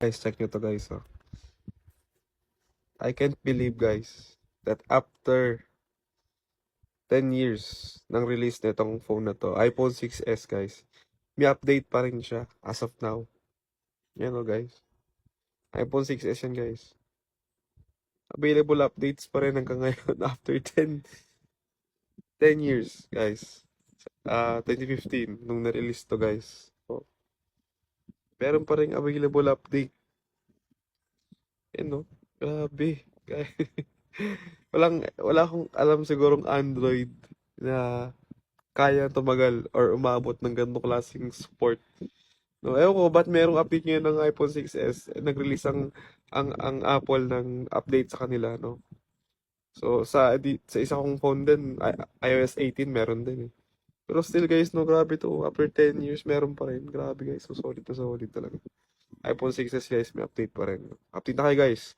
Guys, check nyo to guys. Oh. I can't believe guys that after 10 years ng release nitong phone na to, iPhone 6s guys, may update pa rin siya as of now. Yan o guys. iPhone 6s yan guys. Available updates pa rin hanggang ngayon after 10 years guys. 2015 nung na-release to guys. So, meron pa rin available update. Yan no. Grabe. Guys. Wala akong alam sigurong Android na kaya tumagal or umabot ng ganitong klaseng support. No, ewan ko ba't merong update ngayon ng iPhone 6s. Nag-release ang Apple ng update sa kanila, no. So sa isa kong phone din, iOS 18 meron din eh. Pero still guys, no, grabe to. After 10 years, meron pa rin. Grabe guys, so solid na solid talaga. iPhone 6s guys, may update pa rin. Update na kayo guys.